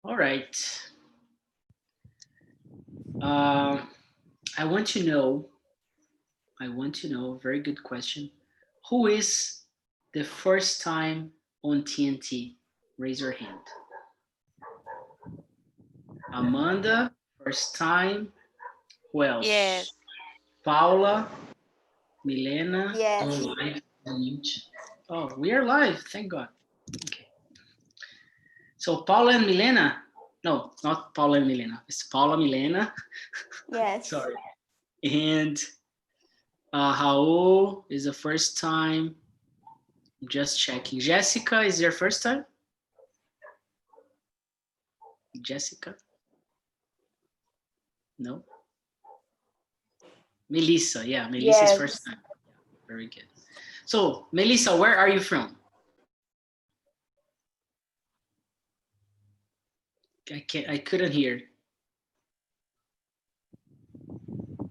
All right. I want to know, very good question. Who is the first time on TNT? Raise your hand. Amanda, first time. Who else? Yes. Paula, Milena. Yes. Live on YouTube. Oh, we are live. Thank God. Okay. So Paula and Milena. No, not Paula and Milena. It's Paula, Milena. Yes. Sorry. And Raul is the first time. I'm just checking. Jessica is your first time? Jessica? No? Melissa, yeah, Melissa's first Yes. time. Very good. So, Melissa, where are you from? I couldn't hear.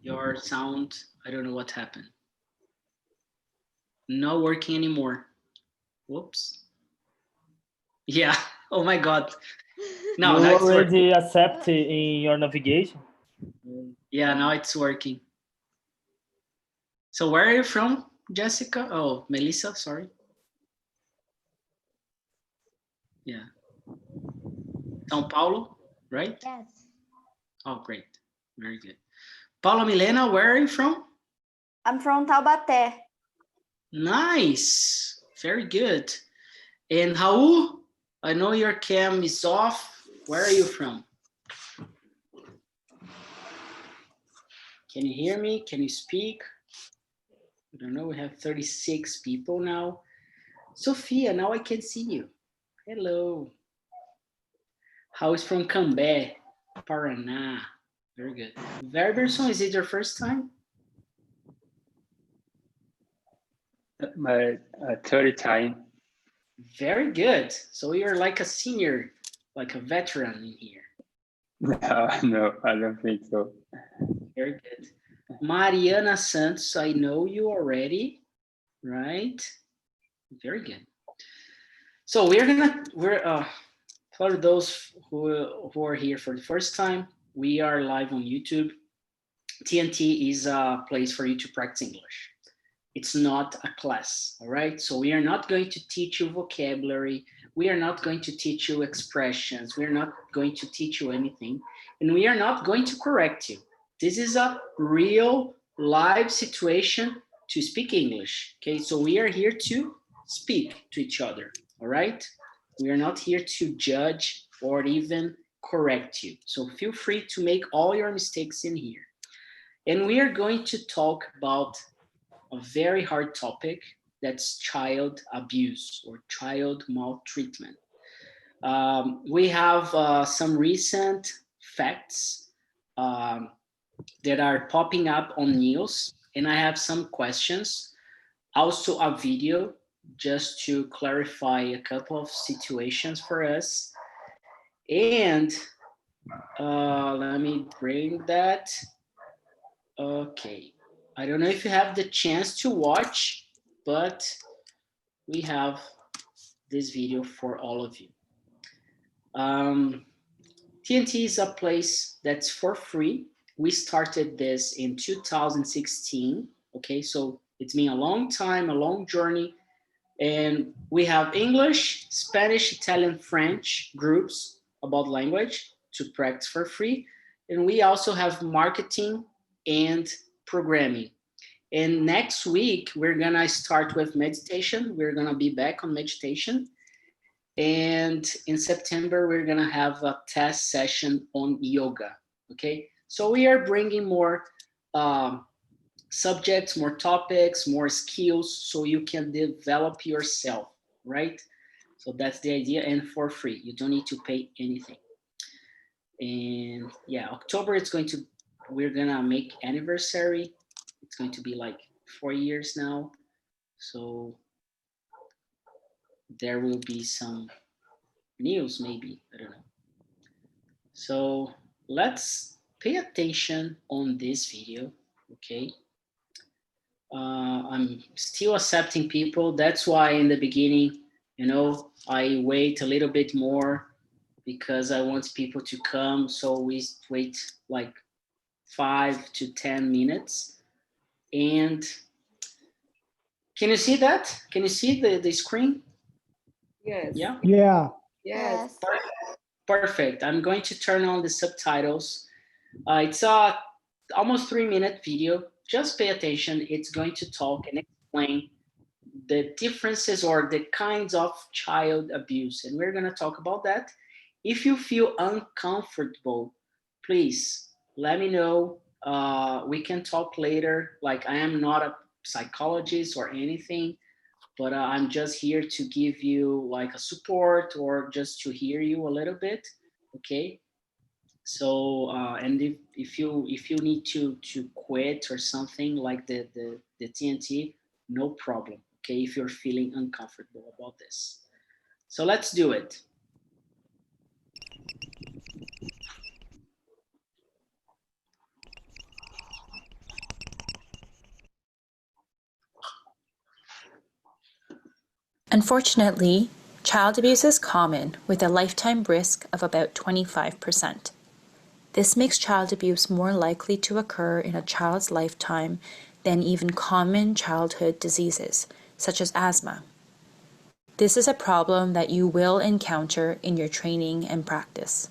Your sound, I don't know what happened. Not working anymore. Whoops. Yeah. Oh my God. No, You now it's working. already accept it in your navigation? Yeah, now it's working. So where are you from, Jessica? Oh, Melissa, sorry. Yeah. São Paulo, right? Yes. Oh, great. Very good. Paula Milena, where are you from? I'm from Taubaté. Nice. Very good. And Raul, I know your cam is off. Where are you from? Can you hear me? Can you speak? I don't know. We have 36 people now. Sophia, now I can see you. Hello. Raul is from Cambé, Paraná. Very good. Verberson, is it your first time? My third time. Very good. So you're like a senior, like a veteran in here. No, I don't think so. Very good. Mariana Santos, I know you already, right? Very good. So for those who are here for the first time, we are live on YouTube. TNT is a place for you to practice English. It's not a class, all right? So we are not going to teach you vocabulary. We are not going to teach you expressions. We're not going to teach you anything. And we are not going to correct you. This is a real live situation to speak English, okay? So we are here to speak to each other, all right? We are not here to judge or even correct you. So feel free to make all your mistakes in here. And we are going to talk about a very hard topic, that's child abuse or child maltreatment. We have some recent facts that are popping up on news, and I have some questions, also a video just to clarify a couple of situations for us. And let me bring that. Okay. I don't know if you have the chance to watch, but we have this video for all of you. TNT is a place that's for free. We started this in 2016. Okay, so it's been a long time, a long journey. And we have English, Spanish, Italian, French groups about language to practice for free. And we also have marketing and programming. And next week, we're gonna start with meditation. We're gonna be back on meditation. And in September, we're gonna have a test session on yoga, okay? So we are bringing more subjects, more topics, more skills, so you can develop yourself, right? So that's the idea, and for free. You don't need to pay anything. And yeah, October, we're gonna make anniversary. It's going to be like 4 years now. So there will be some news, maybe, I don't know. So let's pay attention on this video, okay? I'm still accepting people. That's why in the beginning, I wait a little bit more because I want people to come. So we wait like 5 to 10 minutes. And can you see that? Can you see the screen? Yes. Yeah? Yeah. Yes. Perfect. I'm going to turn on the subtitles. It's a almost 3-minute video. Just pay attention. It's going to talk and explain the differences or the kinds of child abuse. And we're going to talk about that. If you feel uncomfortable, please let me know. We can talk later. Like, I am not a psychologist or anything, but I'm just here to give you like a support or just to hear you a little bit. Okay. So and if you need to quit or something like the TNT, no problem. Okay, if you're feeling uncomfortable about this. So let's do it. Unfortunately, child abuse is common with a lifetime risk of about 25%. This makes child abuse more likely to occur in a child's lifetime than even common childhood diseases, such as asthma. This is a problem that you will encounter in your training and practice.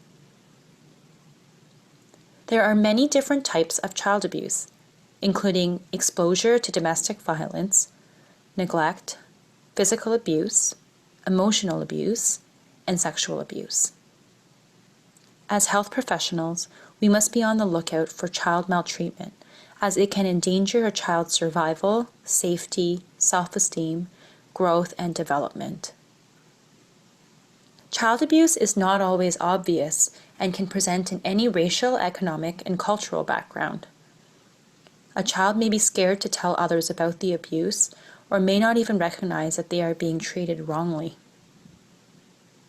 There are many different types of child abuse, including exposure to domestic violence, neglect, physical abuse, emotional abuse, and sexual abuse. As health professionals, we must be on the lookout for child maltreatment, as it can endanger a child's survival, safety, self-esteem, growth, and development. Child abuse is not always obvious and can present in any racial, economic, and cultural background. A child may be scared to tell others about the abuse or may not even recognize that they are being treated wrongly.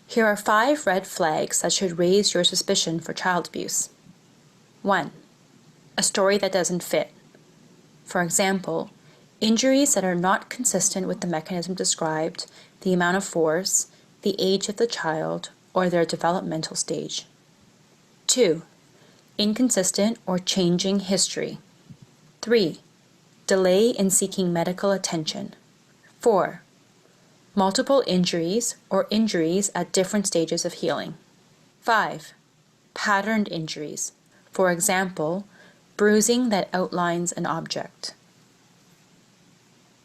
Here are 5 red flags that should raise your suspicion for child abuse. 1. A story that doesn't fit. For example, injuries that are not consistent with the mechanism described, the amount of force, the age of the child, or their developmental stage. 2. Inconsistent or changing history. 3. Delay in seeking medical attention. 4. Multiple injuries or injuries at different stages of healing. 5. Patterned injuries. For example, bruising that outlines an object.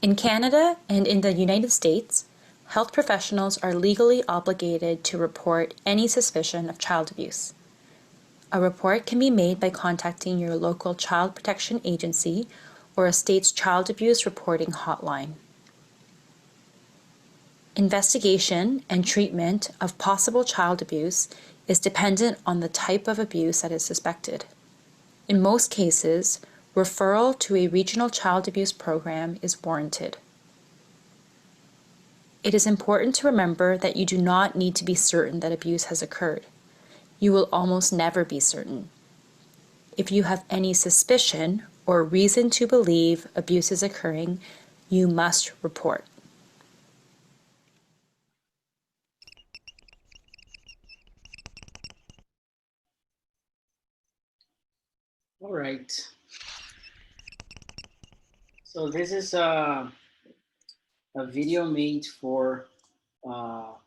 In Canada and in the United States, health professionals are legally obligated to report any suspicion of child abuse. A report can be made by contacting your local child protection agency or a state's child abuse reporting hotline. Investigation and treatment of possible child abuse is dependent on the type of abuse that is suspected. In most cases, referral to a regional child abuse program is warranted. It is important to remember that you do not need to be certain that abuse has occurred. You will almost never be certain. If you have any suspicion or reason to believe abuse is occurring, you must report. All right. So this is a video made for, oh,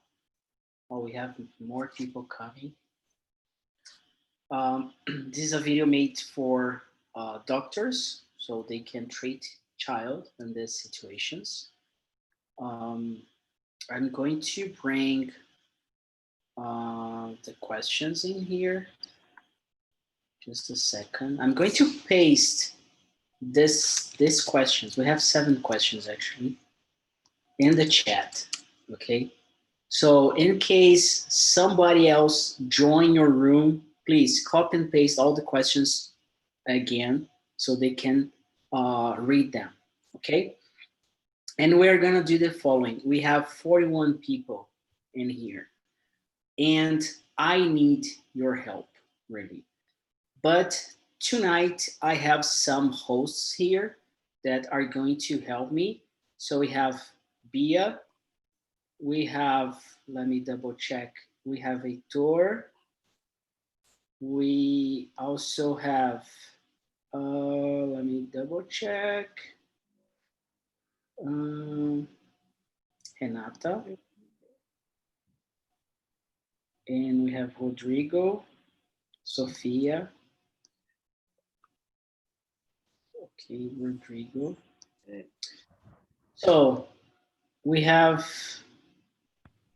we have more people coming. This is a video made for doctors, so they can treat child in these situations. I'm going to bring the questions in here. Just a second. I'm going to paste these questions. We have 7 questions actually in the chat. Okay. So in case somebody else join your room, please copy and paste all the questions again so they can read them. Okay. And we're gonna do the following. We have 41 people in here, and I need your help, really. But tonight I have some hosts here that are going to help me. So we have Bia, we have, let me double check, We have Heitor. We also have, let me double check. Renata. And we have Rodrigo, Sofia. Okay, Rodrigo. So we have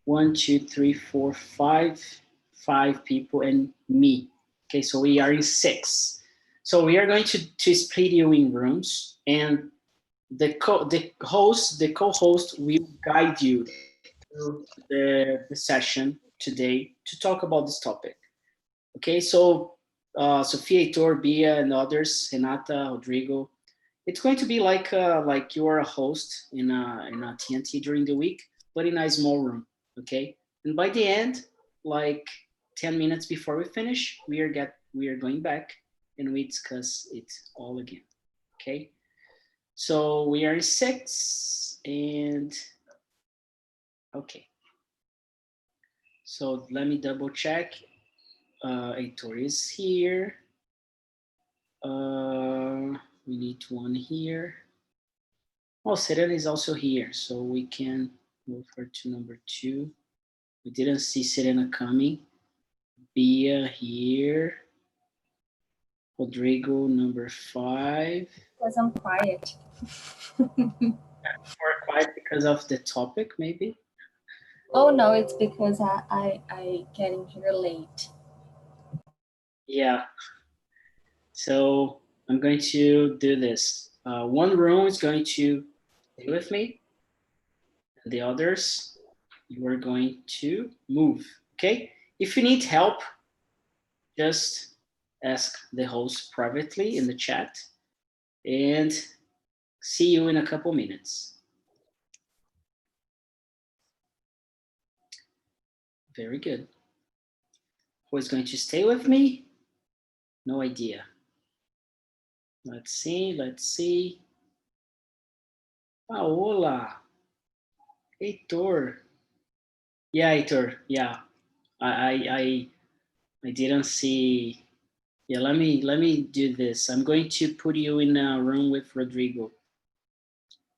1, 2, 3, 4, 5 people and me. Okay, so we are in 6. So we are going to split you in rooms, and the co-host will guide you through the session today to talk about this topic. Okay, so Sofia, Heitor, Bia, and others, Renata, Rodrigo, it's going to be like you are a host in a TNT during the week, but in a small room. Okay, and by the end, like 10 minutes before we finish, we are going back and we discuss it all again. Okay, so we are 6 and okay. So let me double check. Heitor is here. We need one here. Oh, Serena is also here, so we can move her to number 2. We didn't see Serena coming. Bia here. Rodrigo, number 5. Because I'm quiet. More quiet because of the topic, maybe? Oh no, it's because I get in here late. Yeah. So I'm going to do this. One room is going to stay with me. And the others, you are going to move, okay? If you need help, just ask the host privately in the chat, and see you in a couple minutes. Very good. Who is going to stay with me? No idea. Let's see. Paola. Heitor. Yeah, Heitor. Yeah. I didn't see. Yeah, let me do this. I'm going to put you in a room with Rodrigo.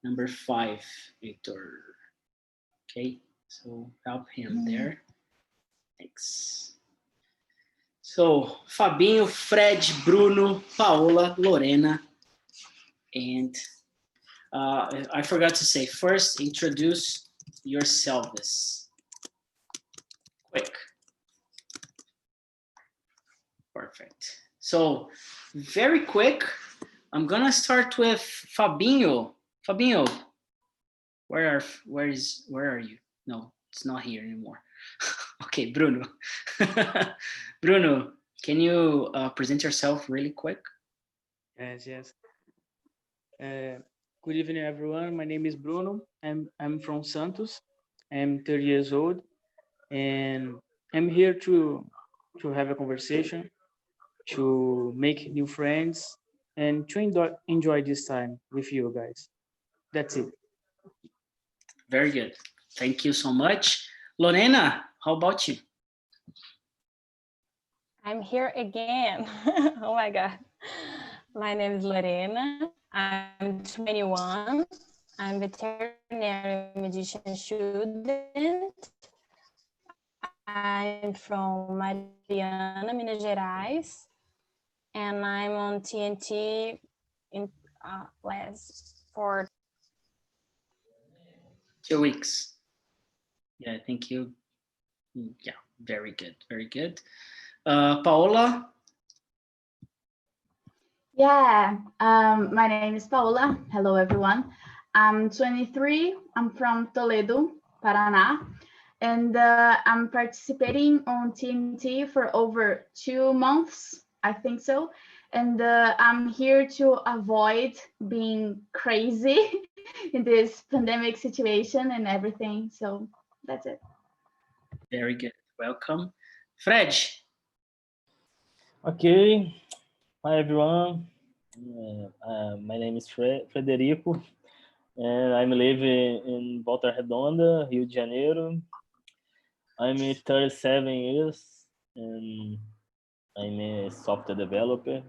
Number 5, Heitor. Okay, so help him there. Thanks. So, Fabinho, Fred, Bruno, Paola, Lorena, and I forgot to say, first, introduce yourselves. Quick. Perfect. So, very quick, I'm gonna start with Fabinho. Fabinho, where are you? No, it's not here anymore. Okay, Bruno. Bruno, can you present yourself really quick? Yes. Good evening, everyone. My name is Bruno. I'm from Santos. I'm 30 years old, and I'm here to have a conversation, to make new friends, and to enjoy this time with you guys. That's it. Very good. Thank you so much. Lorena, how about you? I'm here again. Oh my God. My name is Lorena. I'm 21. I'm veterinary medicine student. I'm from Mariana, Minas Gerais. And I'm on TNT in for 2 weeks. Yeah, thank you. Yeah, very good, very good. Paola? Yeah, my name is Paola. Hello, everyone. I'm 23. I'm from Toledo, Paraná. And I'm participating on TNT for over 2 months, I think so. And I'm here to avoid being crazy in this pandemic situation and everything. So that's it. Very good. Welcome. Fred? Okay. Hi, everyone. My name is Frederico, and I'm living in Volta Redonda, Rio de Janeiro. I'm 37 years and I'm a software developer.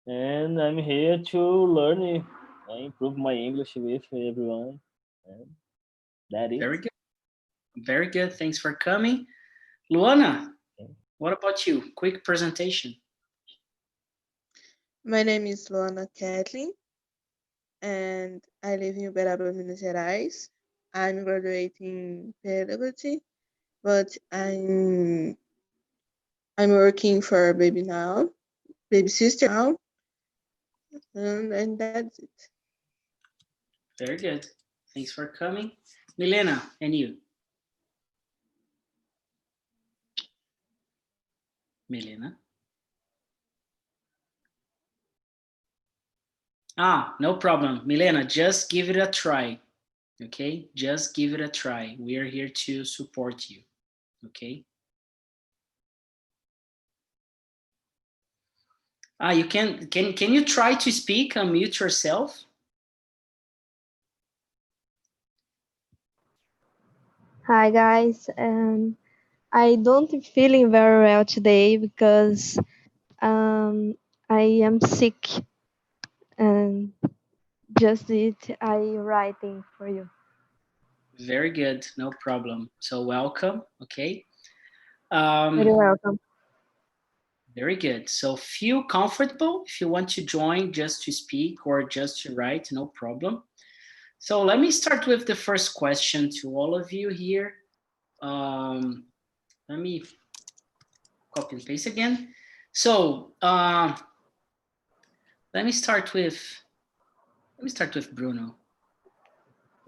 And I'm here to learn and improve my English with everyone. And that is Very good. Very good. Thanks for coming. Luana, what about you? Quick presentation. My name is Luana Kathleen, and I live in Uberaba, Minas Gerais. I'm graduating pedagogy, but I'm working for a baby sister now, and that's it. Very good. Thanks for coming. Milena, and you? Milena? No problem. Milena, just give it a try. Okay? Just give it a try. We are here to support you. Okay? You can you try to speak, unmute yourself? Hi guys, I don't feeling very well today because I am sick, and just it I writing for you. Very good, no problem. So welcome, okay? Very welcome. Very good. So feel comfortable if you want to join just to speak or just to write, no problem. So let me start with the first question to all of you here. Let me copy and paste again. So let me start with Bruno.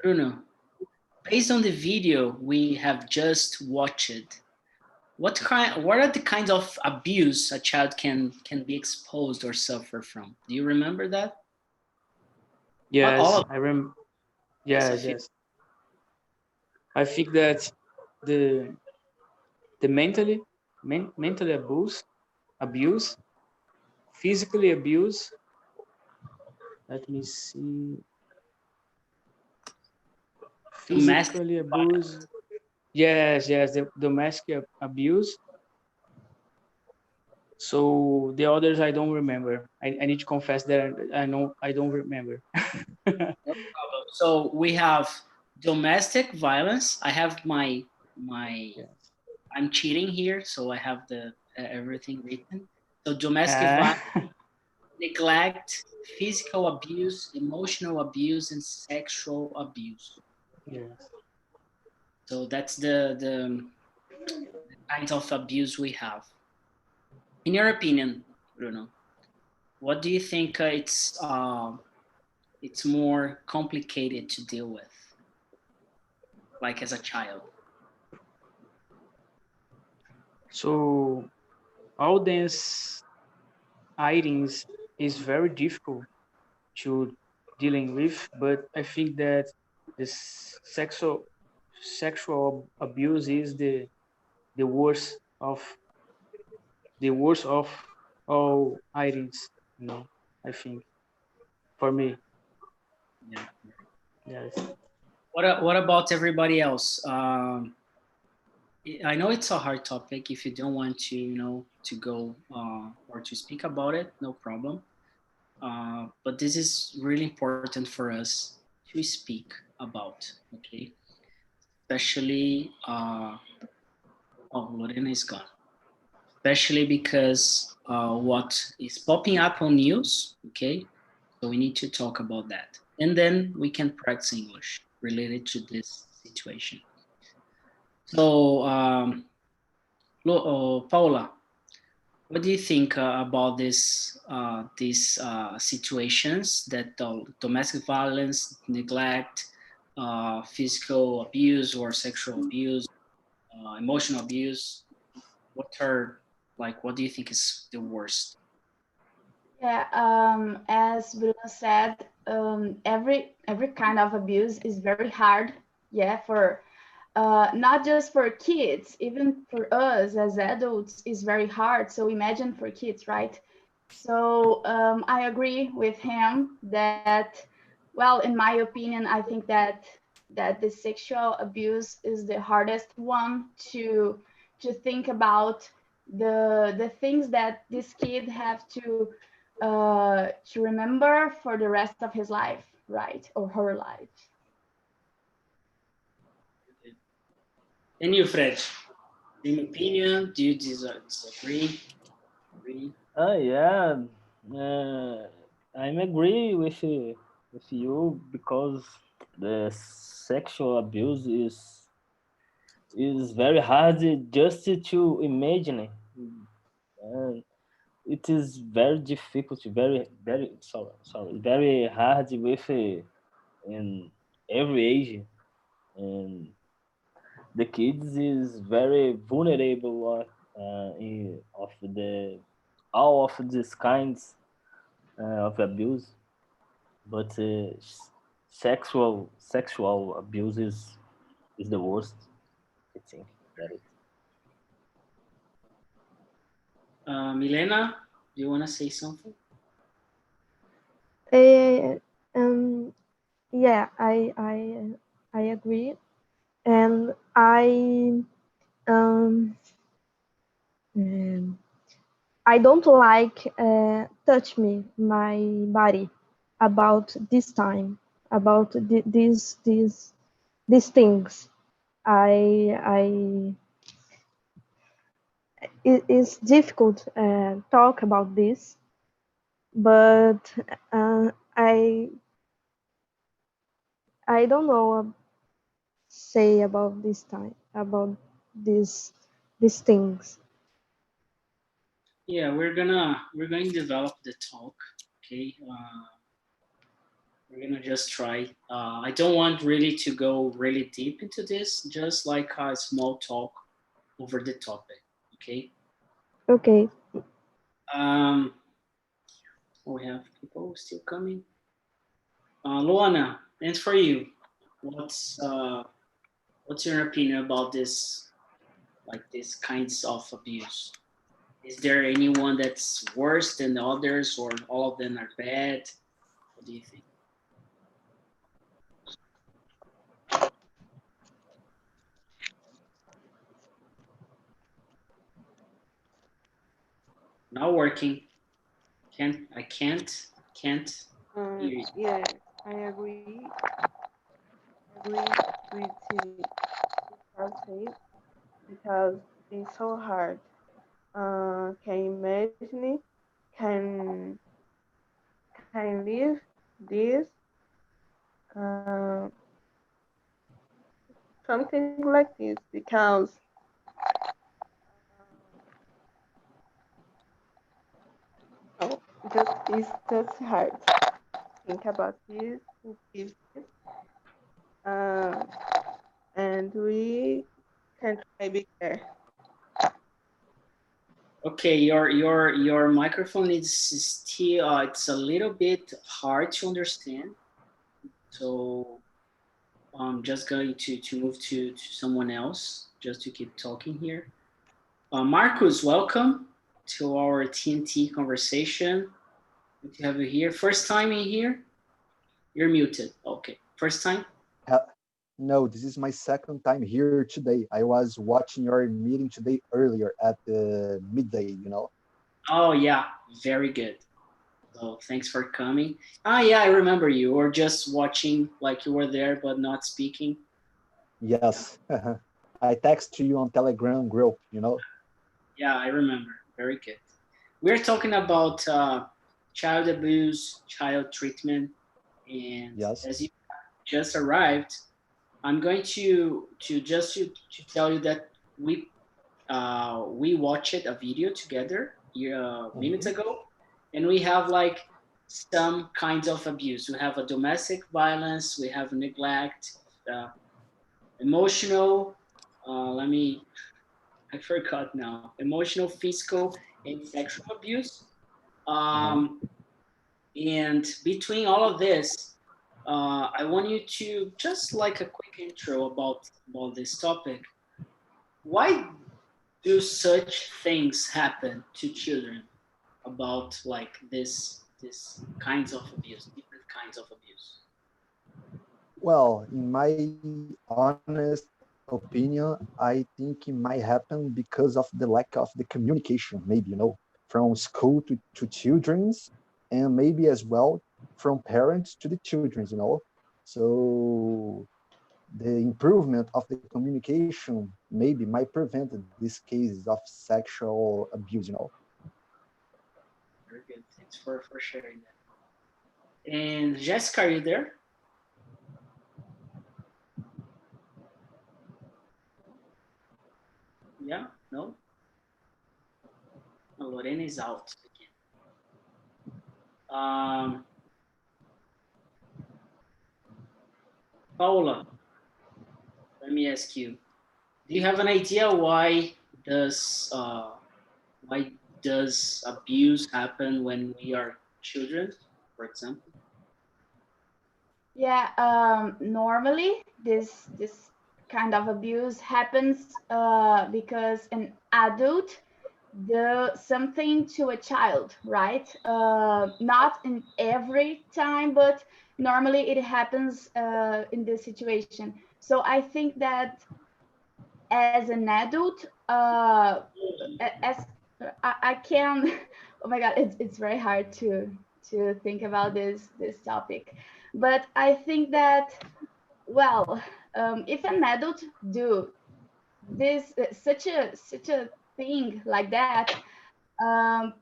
Bruno, based on the video we have just watched, what are the kinds of abuse a child can be exposed or suffer from? Do you remember that? Yes, all of I remember. Yes, yes. I think that the mentally abuse, physically abuse. Let me see. Physically abuse. Yes, the domestic abuse. So the others I don't remember. I need to confess that I don't remember. No problem. So we have domestic violence. I have my Yes. I'm cheating here, so I have the everything written. So domestic violence, neglect, physical abuse, emotional abuse, and sexual abuse. Yes. So that's the kinds of abuse we have. In your opinion, Bruno, what do you think it's more complicated to deal with, like as a child? So all these items is very difficult to dealing with, but I think that this sexual abuse is the worst of all items, I think, for me. Yeah. Yes. What about everybody else? I know it's a hard topic. If you don't want to, to go or to speak about it, no problem. But this is really important for us to speak about, okay? Especially, Lorena is gone. Especially because what is popping up on news, okay? So we need to talk about that. And then we can practice English related to this situation. So, Paula, what do you think about these situations that domestic violence, neglect, physical abuse or sexual abuse, emotional abuse? What do you think is the worst? Yeah, as Bruno said, every kind of abuse is very hard. Yeah, for not just for kids, even for us as adults is very hard. So imagine for kids, right? So I agree with him that, well, in my opinion, I think that that the sexual abuse is the hardest one to think about, the things that this kid have to remember for the rest of his life, right, or her life. And you, Fred, same opinion? Do you disagree? Agree? Yeah, I'm agree with you because the sexual abuse is very hard just to imagine. And it is very difficult, very sorry, very hard with in every age, and the kids is very vulnerable of the all of these kinds of abuse, but sexual abuse is the worst. I think that it. Milena, do you want to say something? Yeah, I agree, and I don't like touch me my body about this time, about these things. It is difficult talk about this, but I don't know what say about this time, about these things. Yeah, we're going to develop the talk. Okay, we're gonna just try. I don't want really to go really deep into this, just like a small talk over the topic. Okay. Okay. We have people still coming. Luana, and for you, what's your opinion about this, like these kinds of abuse? Is there anyone that's worse than the others, or all of them are bad? What do you think? Not working. I can't hear you. Yeah, I agree. Agree with it because it's so hard. Can you imagine? Can live this? Uh, Something like this because oh, it's just hard. Think about this, give this, uh, and we can try be there. Okay, your microphone is still it's a little bit hard to understand. So I'm just going to move to someone else just to keep talking here. Marcus, welcome to our TNT conversation. Good to have you here. First time in here? You're muted. Okay. First time? No, this is my second time here today. I was watching your meeting today earlier at the midday. Oh, yeah. Very good. So thanks for coming. Yeah, I remember you. Or just watching, like you were there but not speaking. Yes. I text you on Telegram group. Yeah, I remember. Very good. We're talking about child abuse, child treatment, and Yes. as you just arrived, I'm going to tell you that we watched a video together minutes ago, and we have like some kinds of abuse. We have a domestic violence, we have neglect, emotional. I forgot now. Emotional, physical, and sexual abuse. And between all of this, I want you to just like a quick intro about this topic. Why do such things happen to children about like this kinds of abuse, different kinds of abuse? Well, in my honest opinion, I think it might happen because of the lack of the communication, maybe, from school to children's, and maybe as well from parents to the children's. So the improvement of the communication maybe might prevent these cases of sexual abuse. Very good. Thanks for sharing that. And Jessica, are you there? Yeah? No? No, Lorena is out again. Paula, let me ask you. Do you have an idea why does abuse happen when we are children, for example? Yeah, normally this kind of abuse happens because an adult do something to a child, right? Not in every time, but normally it happens in this situation. So I think that as an adult, as I can, oh my God, it's very hard to think about this topic, but I think that, well, if an adult do this such a thing like that,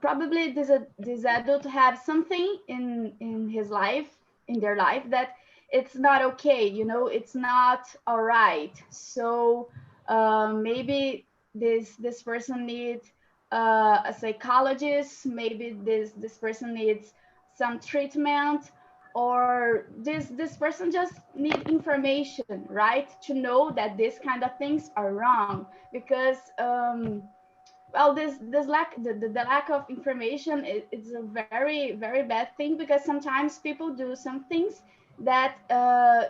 probably this adult have something in his life, in their life, that it's not okay, it's not all right. So maybe this person needs a psychologist, maybe this person needs some treatment, or this person just need information, right, to know that this kind of things are wrong. Because well, this lack the lack of information is a very very bad thing, because sometimes people do some things that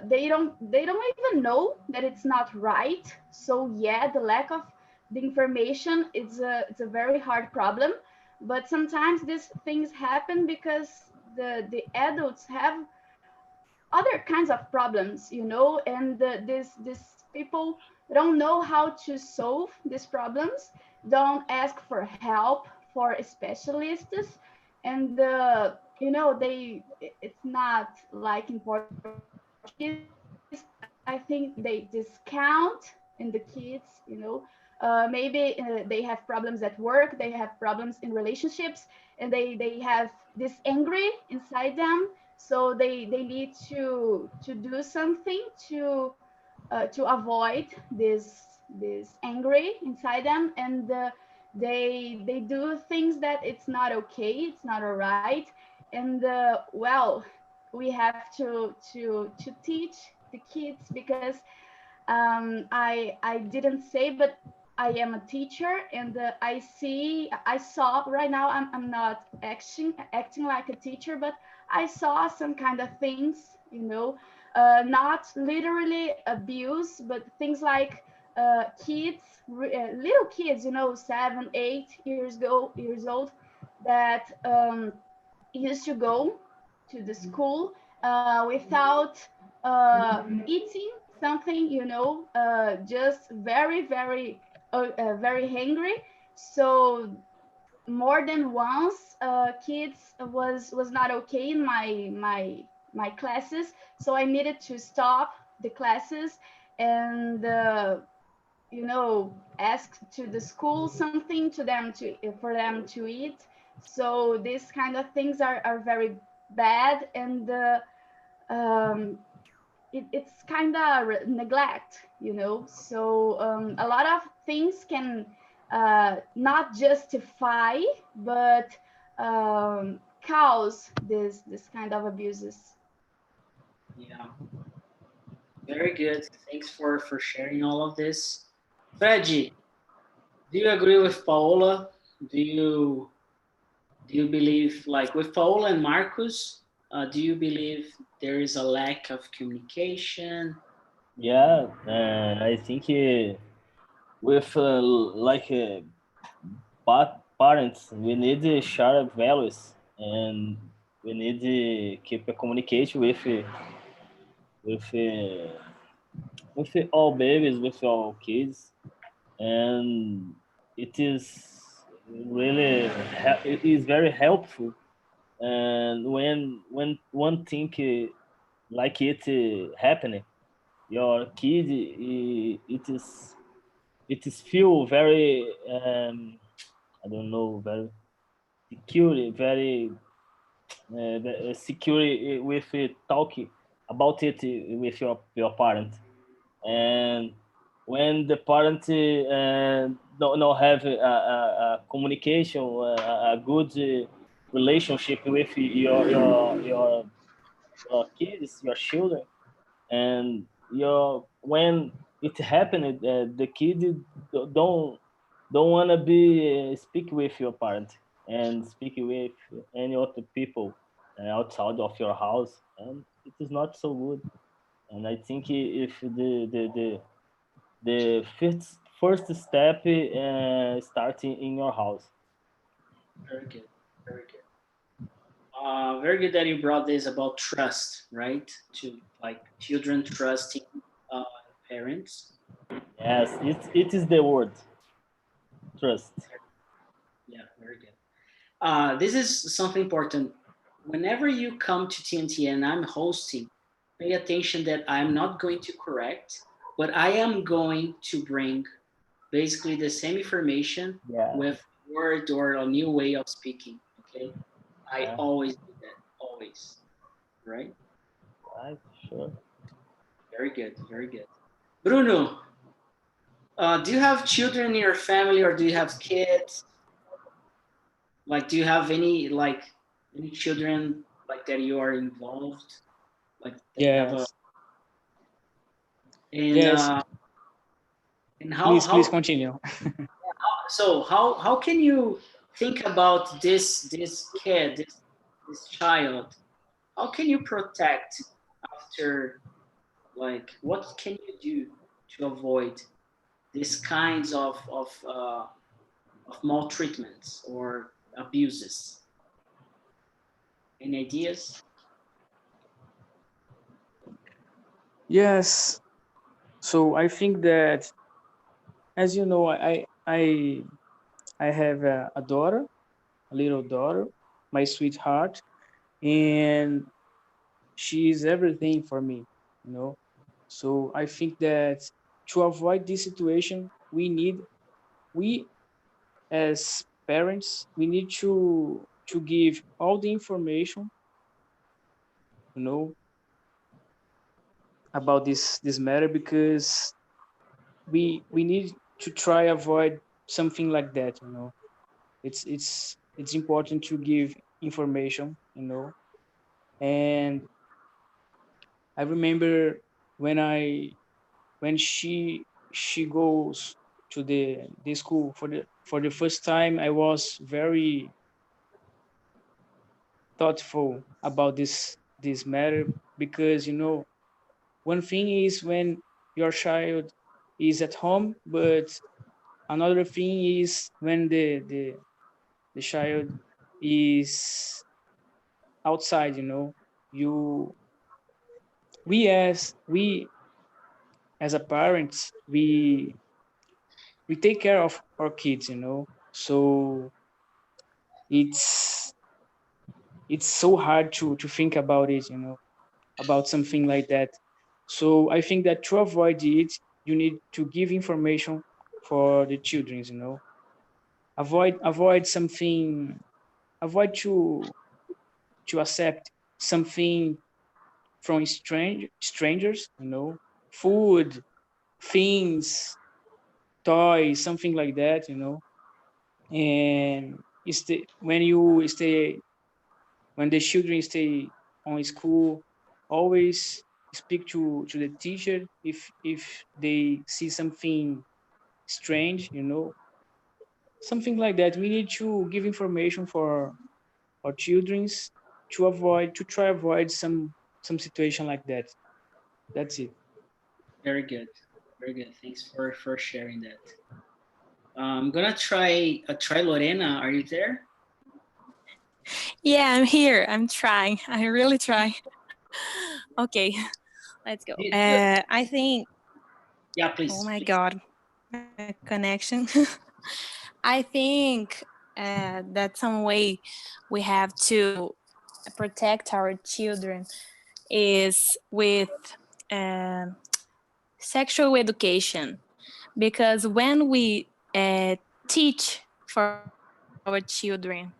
they don't even know that it's not right. So yeah, the lack of the information, it's a very hard problem. But sometimes these things happen because the adults have other kinds of problems, and these people don't know how to solve these problems, don't ask for help for specialists, and it's not like in Portuguese. I think they discount in the kids, maybe they have problems at work, they have problems in relationships, and they have this angry inside them. So they need to do something to avoid this angry inside them, and they do things that it's not okay, it's not all right. And well, we have to teach the kids, because I didn't say, but I am a teacher, and I saw right now, I'm not acting like a teacher, but I saw some kind of things, not literally abuse, but things like kids, little kids, 7, 8 years old, that used to go to the school without eating something, just very, very, very hungry. So more than once, kids was not okay in my classes. So I needed to stop the classes and ask to the school something to them for them to eat. So these kind of things are very bad, and it's kind of neglect, so a lot of things can not justify, but cause this kind of abuses. Yeah, very good. Thanks for sharing all of this. Freddy, do you agree with Paola? Do you believe, like with Paola and Marcus, do you believe there is a lack of communication? Yeah, I think with parents, we need to share values, and we need to keep a communication with with all babies, with all kids, and it is really it is very helpful. And when one thing like it happening, your kid it is feel very I don't know, very secure, very secure with talking about it with your parent. And when the parent don't have a communication, a good relationship with your kids, your children, and when it happened, the kid don't want to be speak with your parent and speak with any other people outside of your house, and it is not so good. And I think if the first step starting in your house. Very good. Very good. Very good that you brought this about trust, right? To like children trusting parents. Yes, it is the word trust. Yeah, very good. This is something important. Whenever you come to TNT and I'm hosting, pay attention that I'm not going to correct, but I am going to bring basically the same information with word or a new way of speaking. Okay, I always do that, always, right? Right, sure. Very good, very good. Bruno, do you have children in your family or do you have kids? Like, do you have any children like that you are involved? Like that have a Yes. and Yes. And Please continue. So how can you think about this kid, this child? How can you protect after, like, what can you do to avoid these kinds of maltreatments or abuses? Any ideas? Yes. So I think that, as you know, I have a daughter, a little daughter, my sweetheart, and she is everything for me, you know. So I think that to avoid this situation, we as parents, we need to give all the information, you know, about this matter, because we need to try avoid something like that, you know. It's important to give information, you know. And I remember when she goes to the school for the first time, I was very thoughtful about this matter, because, you know, one thing is when your child is at home, but another thing is when the child is outside, you know. You we as a parents, we take care of our kids, you know. So it's so hard to think about it, you know, about something like that. So I think that to avoid it, you need to give information for the children, you know. Avoid something, avoid to accept something from strangers, you know, food, things, toys, something like that, you know. And when the children stay on school, always speak to the teacher if they see something strange, you know, something like that. We need to give information for our children's to try avoid some situation like that. That's it. Very good, very good. Thanks for sharing that. I'm gonna try Lorena. Are you there? Yeah, I'm here. I'm trying. I really try. Okay. let's go. You- I think, Yeah, please. oh my please. God, connection. I think that some way we have to protect our children is with sexual education, because when we teach for our children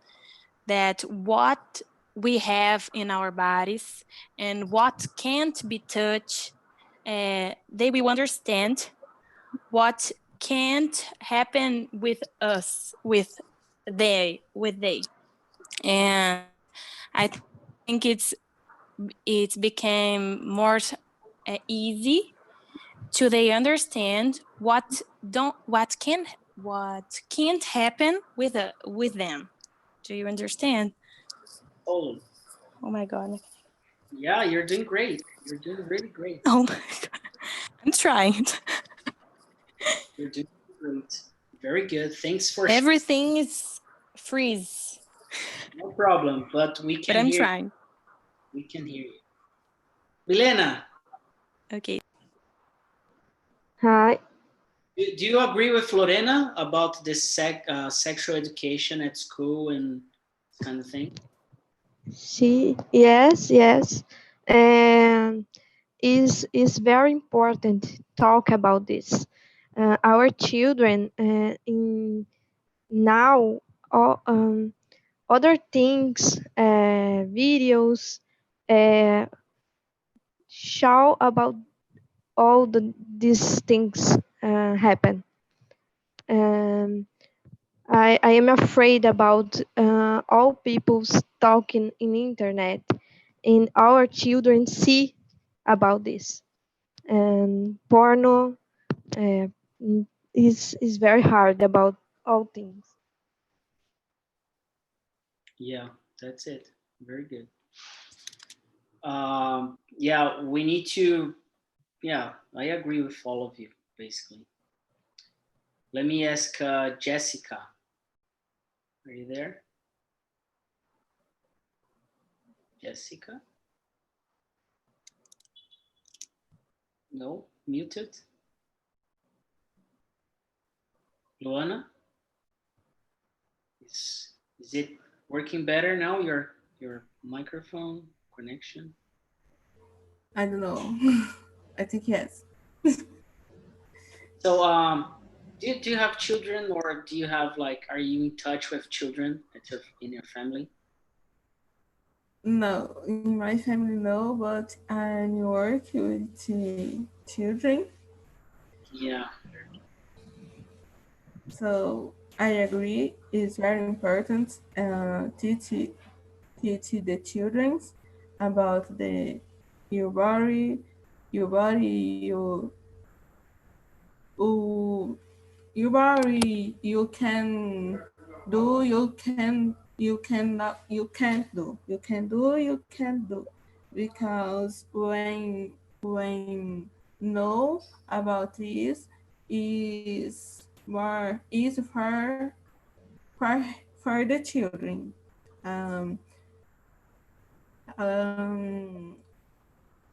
that what we have in our bodies and what can't be touched, they will understand what can't happen with us, with they. And I think it became more easy to they understand what can't happen with them. Do you understand? Oh, Oh my God. yeah, you're doing great. You're doing really great. Oh my God. I'm trying. You're doing great. Very good. Thanks for Everything is freeze, no problem, but we but can I'm hear you. trying. We can hear you. Milena, Okay. Hi. do you agree with Lorena about this sexual education at school and this kind of thing? Yes. And is very important to talk about this. Our children in now all, other things, videos, uh, show about all these things happen. Um, I am afraid about all people's talking in internet and our children see about this. And porno uh, is very hard about all things. Yeah, that's it. Very good. Yeah, we need to, yeah, I agree with all of you, basically. Let me ask Jessica. Are you there? Jessica? No, muted. Luana? Is it working better now, your microphone connection? I don't know. I think yes. So, do you have children, or do you have like, are you in touch with children in your family? No, in my family, no, but I work with children, Yeah, so I agree. It's very important teach the children about your body, your body, you, your body. You can do, you cannot, you can't do. You can do, you can't do, because when know about this is more is for for the children. Um, um,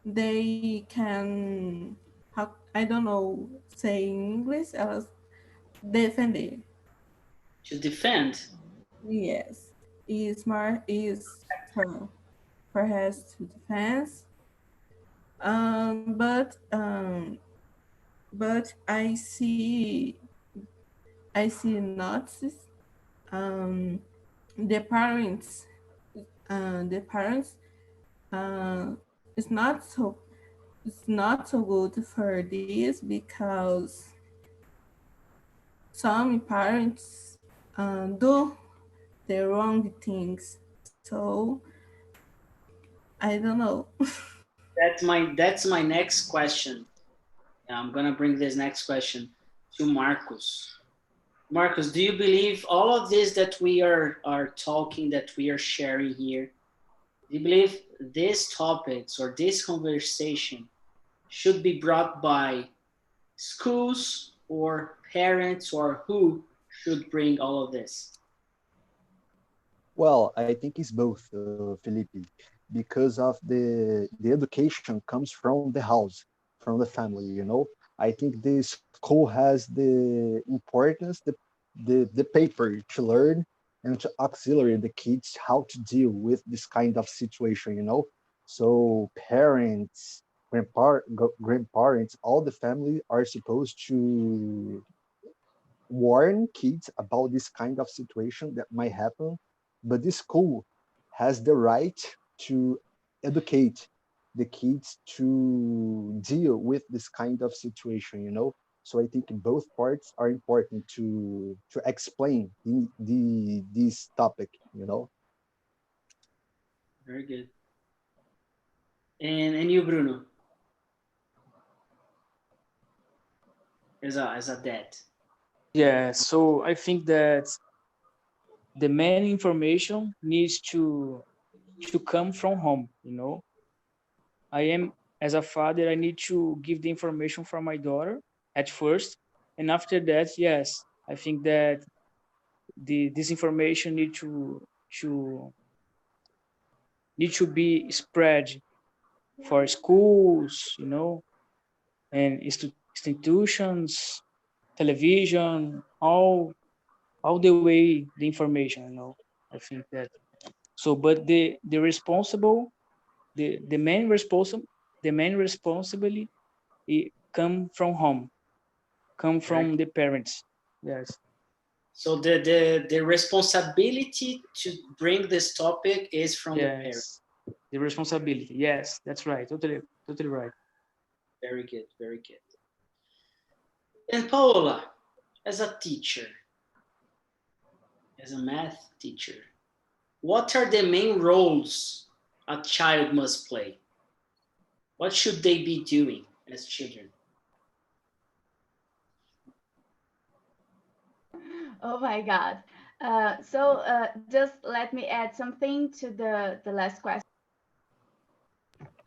they can, how, I don't know, say in English, defend it. to defend. Yes, is more is for us to defense. Um, but um, but I see Nazis. Um, the parents, the parents, uh, it's not so it's not so good for this, because some parents do the wrong things. So I don't know. That's my next question. I'm gonna bring this next question to Marcos. Marcos, do you believe all of this that we are talking, that we are sharing here? Do you believe these topics or this conversation should be brought by schools or parents, or who should bring all of this? Well, I think it's both, Felipe. because of the education comes from the house, from the family, you know. I think the school has the importance, the paper to learn and to auxiliate the kids how to deal with this kind of situation, you know. So parents, grandparents, all the family are supposed to warn kids about this kind of situation that might happen, but the school has the right to educate the kids to deal with this kind of situation, you know. So I think both parts are important to explain this topic, you know. Very good. And you, Bruno, as a dad. Yeah, so I think that the main information needs to come from home, you know. I am, as a father, I need to give the information for my daughter at first, and after that, yes, I think that this information to need to be spread for schools, you know, and institutions, television, all the way the information, you know. I think that so, but the responsible, the main responsibility, it come from home, come from the parents. Yes. So the responsibility to bring this topic is from the parents. Yes, the responsibility. Yes, that's right. Totally right. Very good, very good. And Paola, as a teacher, as a math teacher, what are the main roles a child must play? What should they be doing as children? Oh my God. Just let me add something to the last question.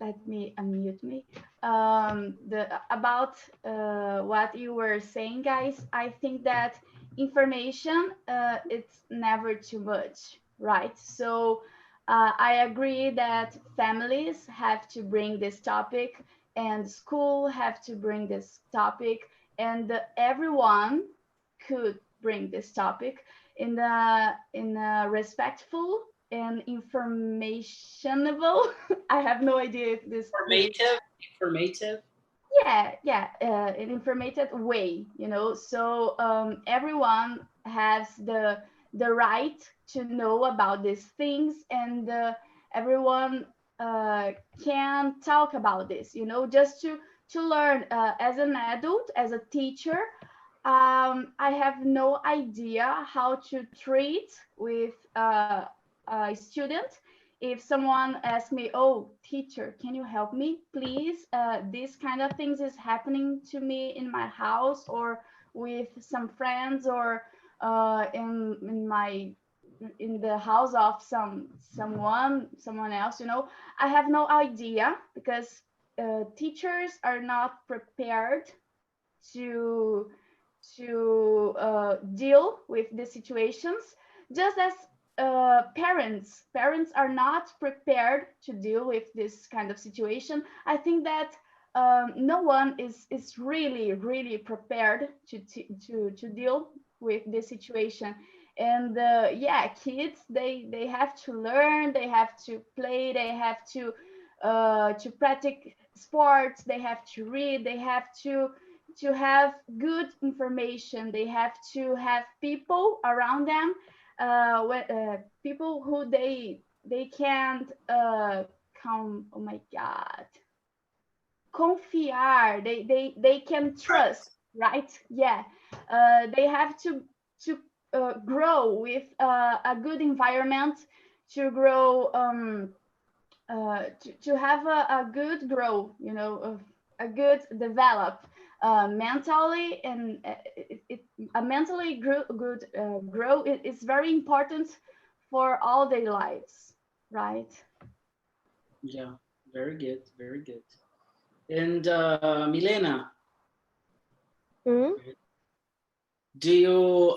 Let me unmute me. About what you were saying, guys. I think that information, it's never too much, right? So I agree that families have to bring this topic, and school have to bring this topic, and everyone could bring this topic in a respectful and informationable. I have no idea if this informative. Yeah, an informative way, you know. So everyone has the right to know about these things, and everyone can talk about this, you know, just to learn. As an adult, as a teacher, I have no idea how to treat with a student. If someone asks me, "Oh, teacher, can you help me, please? This kind of things is happening to me in my house, or with some friends, or in the house of someone else." You know, I have no idea, because teachers are not prepared to deal with the situations, just as parents are not prepared to deal with this kind of situation. I think that no one is really prepared to deal with this situation. And yeah, kids, they have to learn, they have to play, they have to practice sports, they have to read, they have to have good information, they have to have people around them, people who they can't come, oh my God, confiar, they can trust, right? Yeah, they have to grow with a good environment, to grow to have a good grow, you know, a good develop mentally, and a mentally good grow is very important for all their lives, right? Yeah, very good, very good. And Milena, do you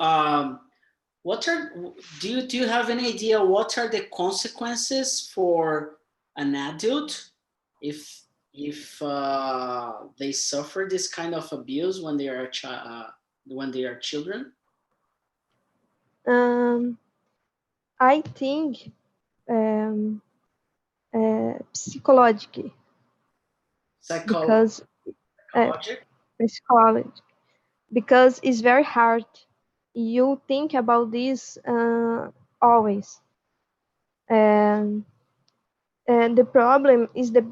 do you have any idea what are the consequences for an adult if they suffer this kind of abuse when they are when they are children? I think psychological, because psychology, because it's very hard. You think about this always, and the problem is the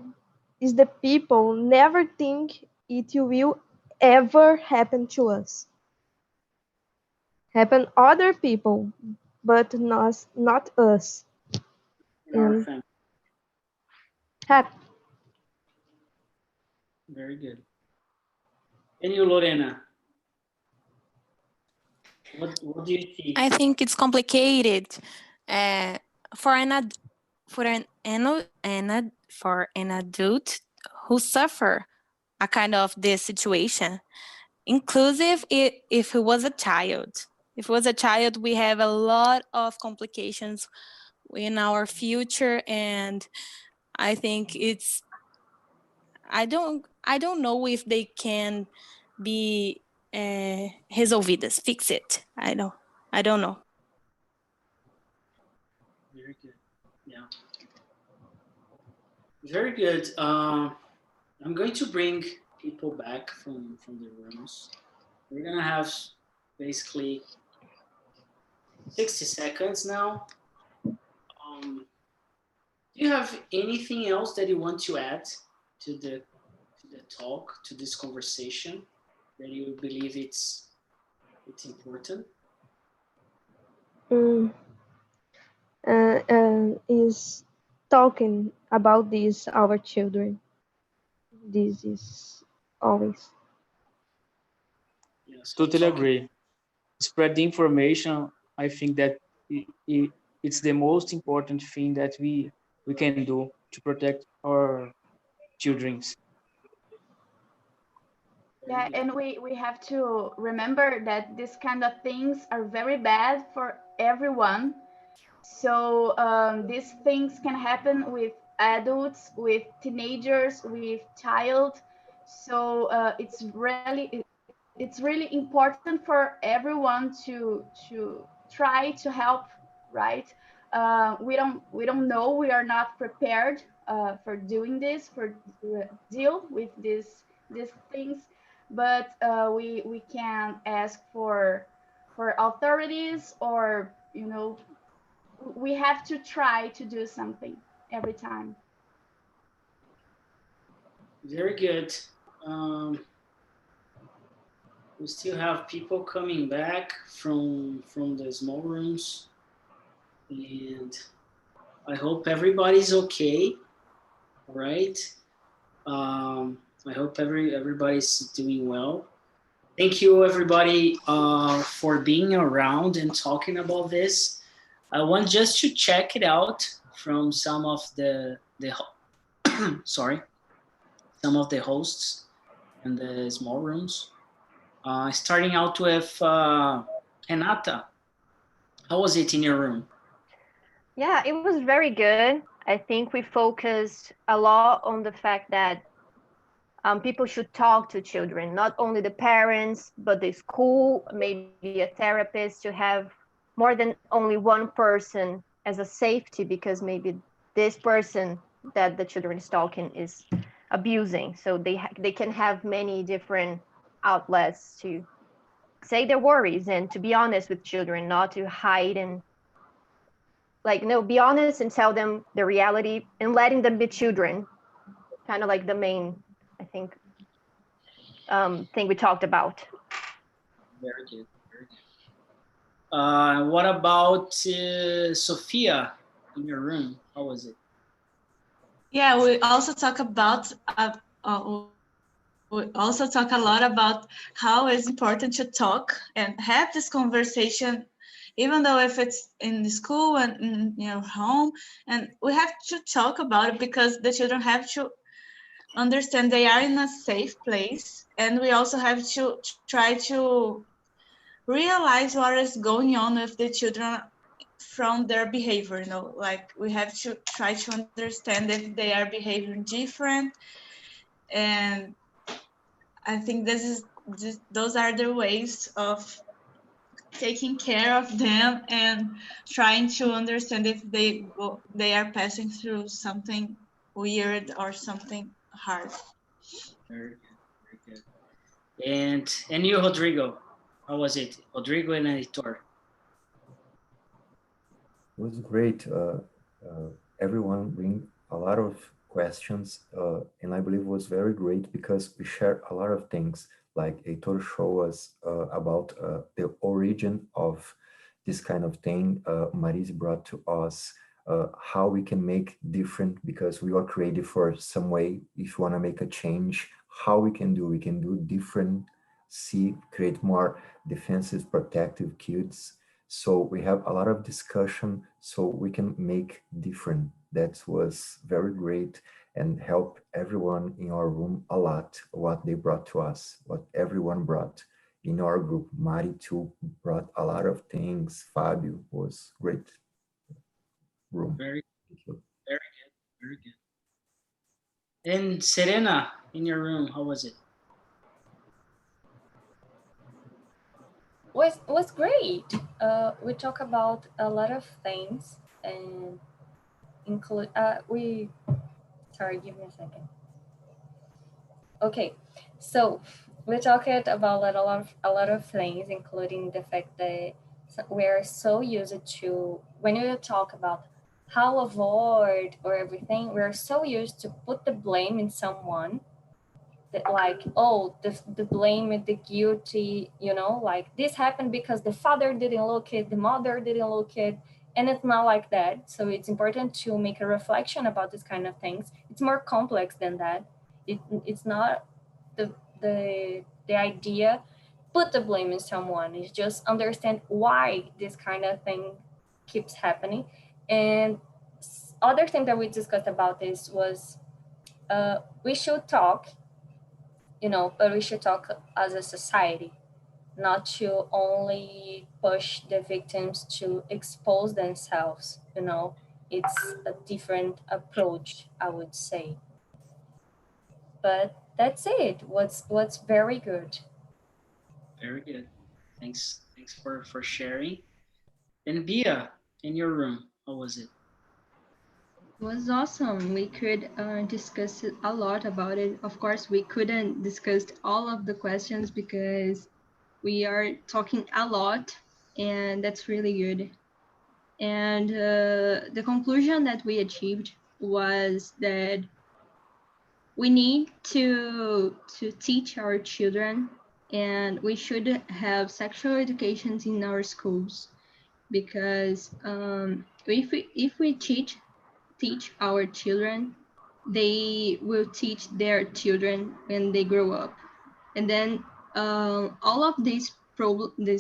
people never think it will ever happen to us. Happen other people, but not us. In our family. Happen. Very good. And you, Lorena? What do you see? I think it's complicated for an adult who suffer a kind of this situation, inclusive if it was a child. If it was a child, we have a lot of complications in our future, and I think it's I don't know if they can be resolvidas, fix it. I don't know. Very good. Yeah. Very good. I'm going to bring people back from the rooms. We're gonna have basically 60 seconds now. Do you have anything else that you want to add to the talk, to this conversation, that you believe it's important? Is talking about this our children. This is always. Yes, Totally agree. Spread the information. I think that it's the most important thing that we can do to protect our children. Yeah, and we have to remember that these kind of things are very bad for everyone. So these things can happen with adults, with teenagers, with child. So it's really important for everyone to try to help, right? We don't know, we are not prepared for doing this, for deal with these things, but we can ask for authorities, or we have to try to do something every time. Very good. We still have people coming back from the small rooms, and I hope everybody's okay. All right. I hope everybody's doing well. Thank you, everybody, for being around and talking about this. I want just to check it out from some of the sorry, some of the hosts in the small rooms. Starting out with Renata. How was it in your room? Yeah, it was very good. I think we focused a lot on the fact that people should talk to children, not only the parents, but the school, maybe a therapist, to have more than only one person as a safety, because maybe this person that the children is talking is abusing. So they can have many different outlets to say their worries and to be honest with children, not to hide and be honest and tell them the reality and letting them be children. Kind of like the main, I think, thing we talked about. Very good, very good. What about Sophia in your room? How was it? Yeah, we also talk about we also talk a lot about how it's important to talk and have this conversation, even though if it's in the school and in your home, and we have to talk about it because the children have to understand they are in a safe place, and we also have to try to realize what is going on with the children from their behavior, you know, like we have to try to understand if they are behaving different. And I think those are the ways of taking care of them and trying to understand if they are passing through something weird or something hard. Very good, very good. And you, Rodrigo, how was it? Rodrigo and Editor. It was great. Everyone bring a lot of questions, and I believe it was very great because we shared a lot of things. Like Heitor showed us about the origin of this kind of thing. Maris brought to us how we can make different, because we are creative for some way. If you want to make a change, how we can do different, create more defensive, protective kids. So we have a lot of discussion so we can make different. That was very great and help everyone in our room a lot, what they brought to us, what everyone brought in our group. Mari too brought a lot of things. Fabio was great room. Very good, very good. And Serena, in your room, how was it? Was great. We talk about a lot of things and include sorry, give me a second. Okay, so we talked about a lot of things, including the fact that we're so used to, when we talk about how avoid or everything, we're so used to put the blame in someone, that like, oh, the blame and the guilty, you know, like this happened because the father didn't look it, the mother didn't look it, and it's not like that. So it's important to make a reflection about this kind of things. It's more complex than that. It's not the idea put the blame in someone. It's just understand why this kind of thing keeps happening. And other thing that we discussed about this was we should talk, you know, but we should talk as a society, not to only push the victims to expose themselves, you know. It's a different approach, I would say. But that's it. What's very good. Very good. Thanks for sharing. And Bia, in your room, how was it? It was awesome. We could discuss a lot about it. Of course, we couldn't discuss all of the questions because we are talking a lot, and that's really good. And the conclusion that we achieved was that we need to teach our children, and we should have sexual educations in our schools, because if we teach our children, they will teach their children when they grow up, and then all of this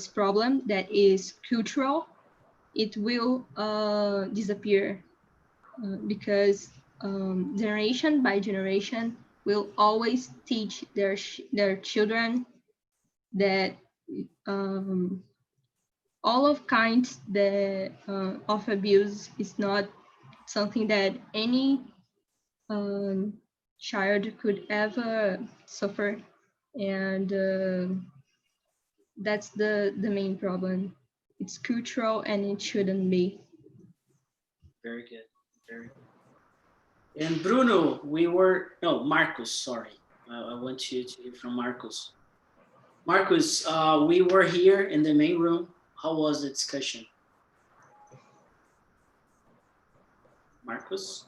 problem that is cultural, it will disappear, because generation by generation will always teach their children that all of kinds of abuse is not something that any child could ever suffer, and that's the main problem. It's cultural and it shouldn't be. Very good, very good. And Bruno, Marcus, sorry. I want you to hear from Marcus. Marcus, we were here in the main room. How was the discussion? Marcus,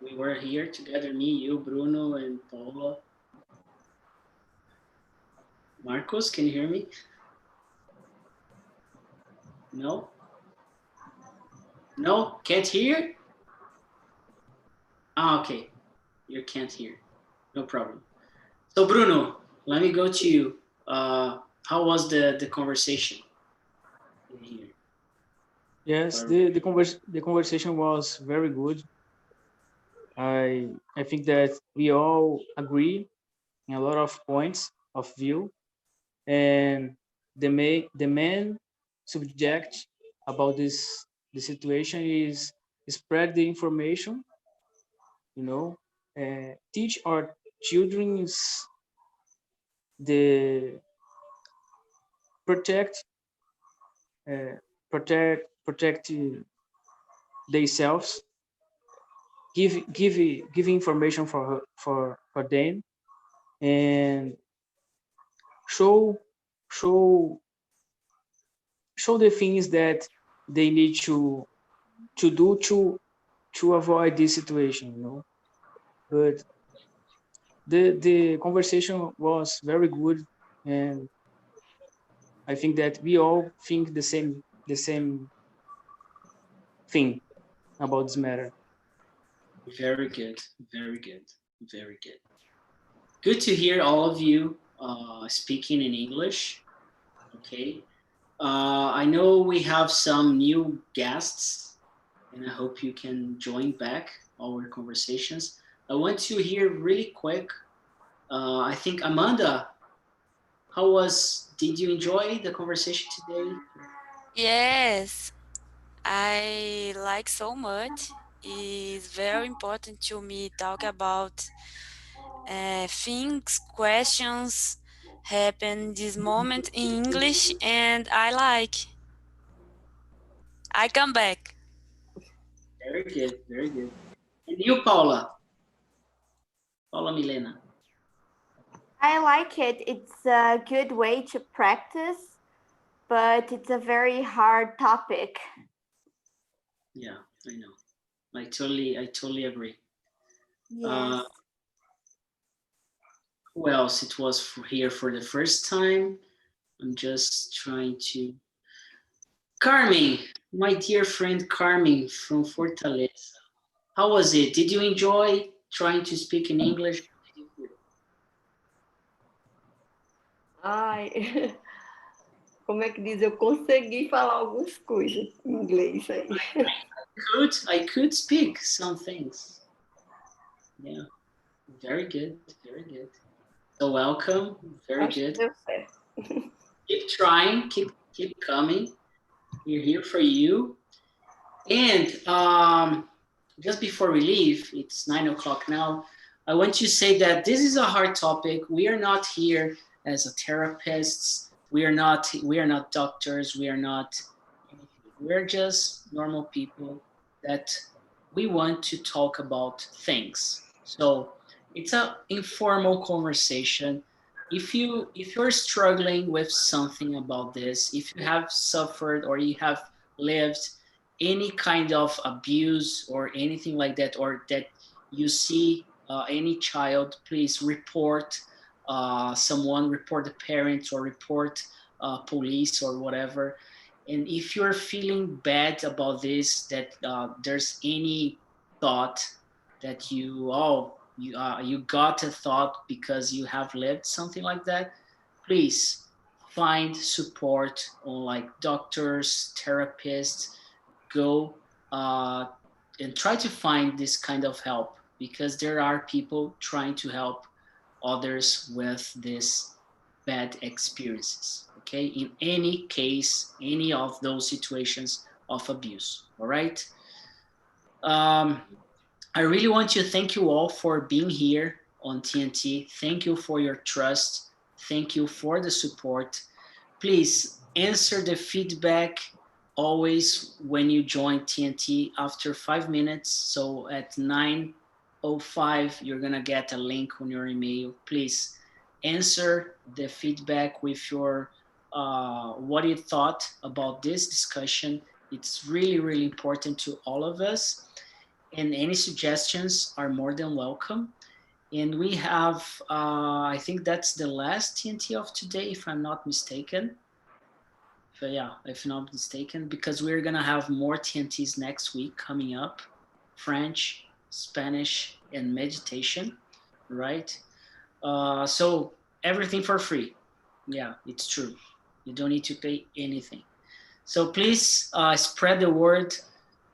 we were here together, me, you, Bruno, and Paula. Marcus, can you hear me? No? No? Can't hear? Ah, okay. You can't hear. No problem. So Bruno, let me go to you. How was the conversation in here? Yes, the conversation was very good. I think that we all agree in a lot of points of view, and the main subject about this the situation is spread the information, you know, teach our children the protect protect themselves, give information for them, and show show show the things that they need to do to avoid this situation, you know. But the conversation was very good, and I think that we all think the same thing about this matter. Very good, very good, very good. Good to hear all of you speaking in English. Okay. I know we have some new guests, and I hope you can join back our conversations. I want to hear really quick. I think Amanda, did you enjoy the conversation today? Yes, I like so much. It's very important to me talk about things, questions happen this moment in English, and I come back. Very good, very good. And you, Paula? Paula Milena. I like it. It's a good way to practice, but it's a very hard topic. Yeah, I know. I totally agree. Yes. Who else? It was here for the first time. I'm just trying to. Carmen, my dear friend Carmen from Fortaleza. How was it? Did you enjoy trying to speak in English? Ai, como é que diz? Eu consegui falar algumas coisas em inglês aí. I could speak some things. Yeah, very good, very good. So welcome, very Acho good. que deu certo. Keep trying, keep coming. We're here for you. And just before we leave, it's 9 o'clock now. I want to say that this is a hard topic. We are not here as a therapists. We are not doctors. We're just normal people that we want to talk about things. So it's an informal conversation. If you're struggling with something about this, if you have suffered or you have lived any kind of abuse or anything like that, or that you see any child, please report someone, report the parents, or report police or whatever. And if you're feeling bad about this, that there's any thought that you got a thought because you have lived something like that, please find support on like doctors, therapists. Go and try to find this kind of help, because there are people trying to help others with this bad experiences. Okay, in any case, any of those situations of abuse. All right. I really want to thank you all for being here on TNT. Thank you for your trust. Thank you for the support. Please answer the feedback always when you join TNT after 5 minutes. So at 9:05, you're gonna get a link on your email. Please answer the feedback with your what you thought about this discussion. It's really, really important to all of us. And any suggestions are more than welcome. And we have, I think that's the last TNT of today, if I'm not mistaken. So yeah, if not mistaken, because we're gonna have more TNTs next week coming up. French, Spanish, and meditation, right? So everything for free. Yeah, it's true. You don't need to pay anything. So please spread the word.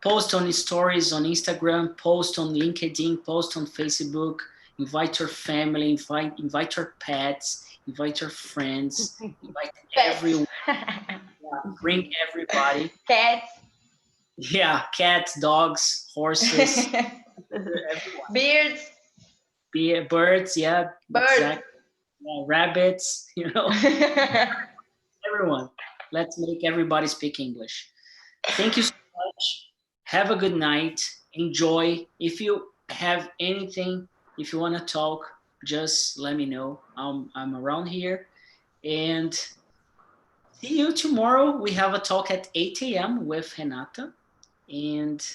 Post on stories on Instagram, post on LinkedIn, post on Facebook, invite your family, invite your pets, invite your friends, invite everyone. Yeah, Bring everybody. Cats. Yeah, cats, dogs, horses, Beards. Birds, yeah. Birds. Exactly. Yeah, rabbits, everyone. Let's make everybody speak English. Thank you so much. Have a good night. Enjoy. If you have anything, if you want to talk, just let me know. I'm around here. And see you tomorrow. We have a talk at 8 a.m. with Renata. And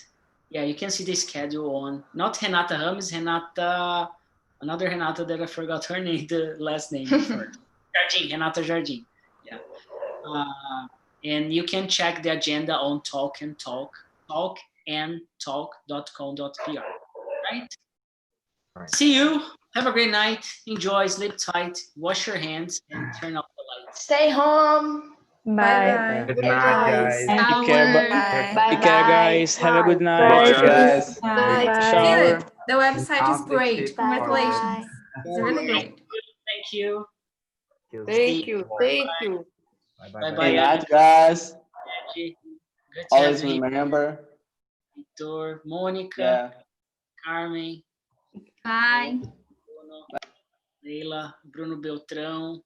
yeah, you can see the schedule on, not Renata Ramos, another Renata that I forgot her name, the last name before. Jardim, Renata Jardim. Yeah. And you can check the agenda on TALKNTALK, talkandtalk.com.br. Right? See you. Have a great night. Enjoy. Sleep tight. Wash your hands and turn off the lights. Stay home. Bye. Good night, guys. Take Take care, guys. Have a good night. Bye. Guys. Philip, the website is great. Congratulations. It's really great. Thank you. Thank you. Thank you. Bye-bye. Good night, guys. Good to Always have you. remember. Victor, Monica, Yeah. Carmen, Bye. Bruno, Leila, Bruno Beltrão.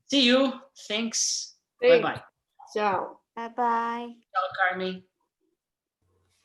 See you. Thanks. Thanks. Bye-bye. Ciao. Bye-bye. Ciao, Carmen.